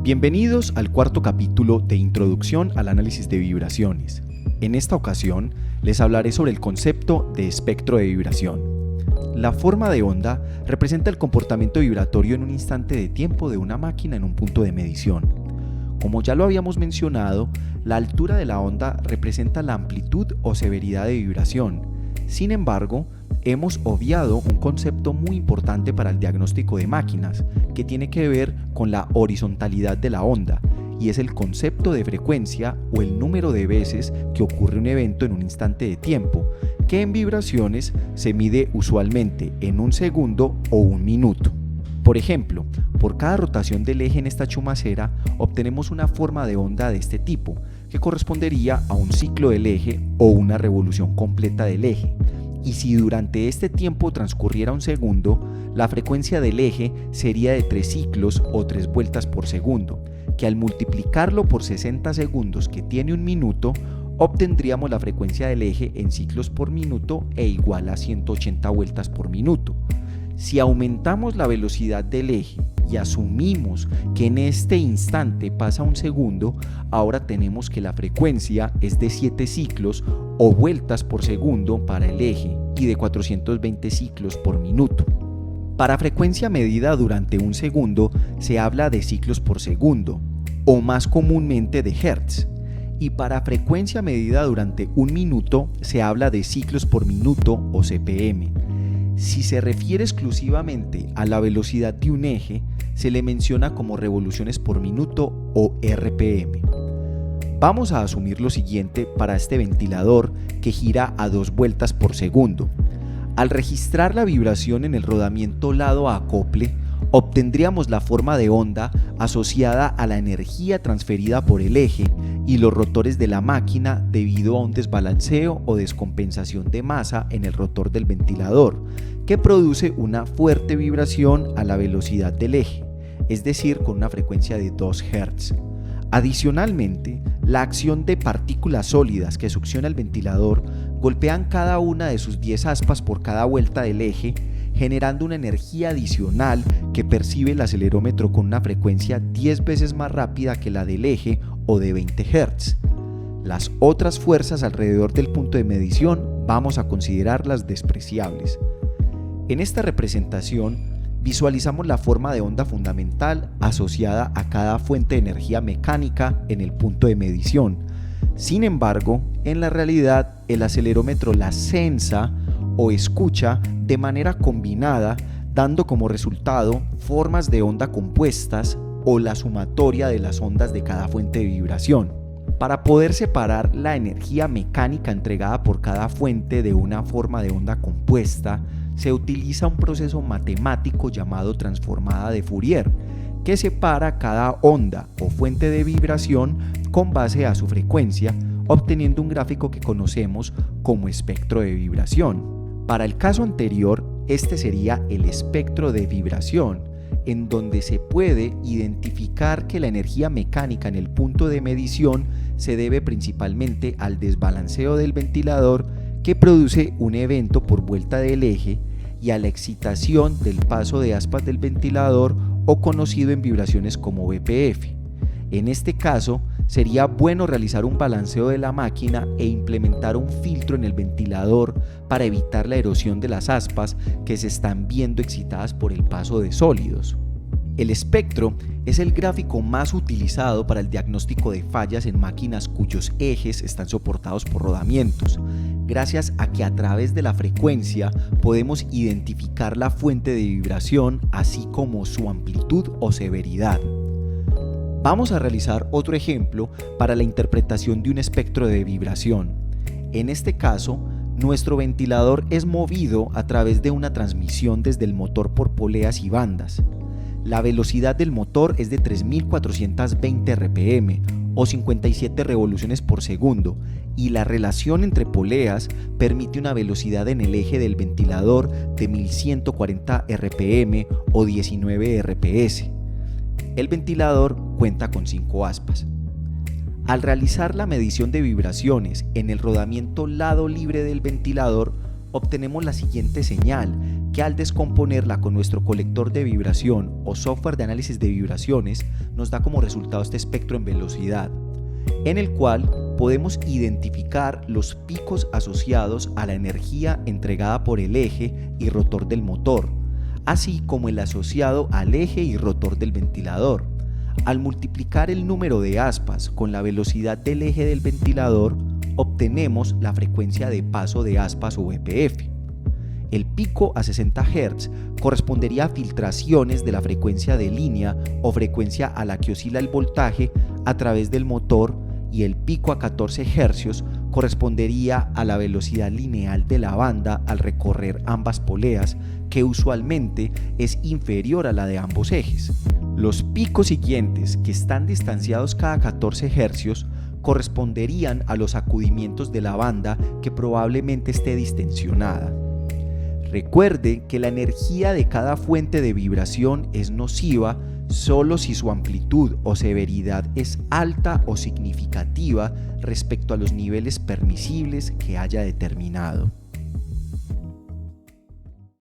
Bienvenidos al cuarto capítulo de Introducción al análisis de vibraciones. En esta ocasión les hablaré sobre el concepto de espectro de vibración. La forma de onda representa el comportamiento vibratorio en un instante de tiempo de una máquina en un punto de medición. Como ya lo habíamos mencionado, la altura de la onda representa la amplitud o severidad de vibración. Sin embargo, hemos obviado un concepto muy importante para el diagnóstico de máquinas, que tiene que ver con la horizontalidad de la onda, y es el concepto de frecuencia o el número de veces que ocurre un evento en un instante de tiempo, que en vibraciones se mide usualmente en un segundo o un minuto. Por ejemplo, por cada rotación del eje en esta chumacera obtenemos una forma de onda de este tipo, que correspondería a un ciclo del eje o una revolución completa del eje. Y si durante este tiempo transcurriera un segundo, la frecuencia del eje sería de 3 ciclos o 3 vueltas por segundo, que al multiplicarlo por 60 segundos que tiene un minuto, obtendríamos la frecuencia del eje en ciclos por minuto e igual a 180 vueltas por minuto. Si aumentamos la velocidad del eje y asumimos que en este instante pasa un segundo, ahora tenemos que la frecuencia es de 7 ciclos o vueltas por segundo para el eje y de 420 ciclos por minuto. Para frecuencia medida durante un segundo se habla de ciclos por segundo o más comúnmente de hertz, y para frecuencia medida durante un minuto se habla de ciclos por minuto o CPM. Si se refiere exclusivamente a la velocidad de un eje, se le menciona como revoluciones por minuto o RPM. Vamos a asumir lo siguiente para este ventilador que gira a 2 vueltas por segundo. Al registrar la vibración en el rodamiento lado a acople, obtendríamos la forma de onda asociada a la energía transferida por el eje y los rotores de la máquina debido a un desbalanceo o descompensación de masa en el rotor del ventilador, que produce una fuerte vibración a la velocidad del eje, es decir, con una frecuencia de 2 Hz. Adicionalmente, la acción de partículas sólidas que succiona el ventilador golpean cada una de sus 10 aspas por cada vuelta del eje, generando una energía adicional que percibe el acelerómetro con una frecuencia 10 veces más rápida que la del eje o de 20 Hz. Las otras fuerzas alrededor del punto de medición vamos a considerarlas despreciables. En esta representación visualizamos la forma de onda fundamental asociada a cada fuente de energía mecánica en el punto de medición. Sin embargo, en la realidad el acelerómetro la sensa o escucha de manera combinada, dando como resultado formas de onda compuestas o la sumatoria de las ondas de cada fuente de vibración. Para poder separar la energía mecánica entregada por cada fuente de una forma de onda compuesta, se utiliza un proceso matemático llamado transformada de Fourier, que separa cada onda o fuente de vibración con base a su frecuencia, obteniendo un gráfico que conocemos como espectro de vibración. Para el caso anterior, este sería el espectro de vibración, en donde se puede identificar que la energía mecánica en el punto de medición se debe principalmente al desbalanceo del ventilador que produce un evento por vuelta del eje y a la excitación del paso de aspas del ventilador o conocido en vibraciones como BPF. En este caso, sería bueno realizar un balanceo de la máquina e implementar un filtro en el ventilador para evitar la erosión de las aspas que se están viendo excitadas por el paso de sólidos. El espectro es el gráfico más utilizado para el diagnóstico de fallas en máquinas cuyos ejes están soportados por rodamientos, gracias a que a través de la frecuencia podemos identificar la fuente de vibración así como su amplitud o severidad. Vamos a realizar otro ejemplo para la interpretación de un espectro de vibración. En este caso, nuestro ventilador es movido a través de una transmisión desde el motor por poleas y bandas. La velocidad del motor es de 3420 RPM o 57 revoluciones por segundo y la relación entre poleas permite una velocidad en el eje del ventilador de 1140 RPM o 19 RPS. El ventilador cuenta con 5 aspas. Al realizar la medición de vibraciones en el rodamiento lado libre del ventilador, obtenemos la siguiente señal, que al descomponerla con nuestro colector de vibración o software de análisis de vibraciones nos da como resultado este espectro en velocidad, en el cual podemos identificar los picos asociados a la energía entregada por el eje y rotor del motor, así como el asociado al eje y rotor del ventilador. Al multiplicar el número de aspas con la velocidad del eje del ventilador, obtenemos la frecuencia de paso de aspas o BPF. El pico a 60 Hz correspondería a filtraciones de la frecuencia de línea o frecuencia a la que oscila el voltaje a través del motor, y el pico a 14 Hz correspondería a la velocidad lineal de la banda al recorrer ambas poleas, que usualmente es inferior a la de ambos ejes. Los picos siguientes, que están distanciados cada 14 Hz, corresponderían a los sacudimientos de la banda, que probablemente esté distensionada. Recuerde que la energía de cada fuente de vibración es nociva solo si su amplitud o severidad es alta o significativa respecto a los niveles permisibles que haya determinado.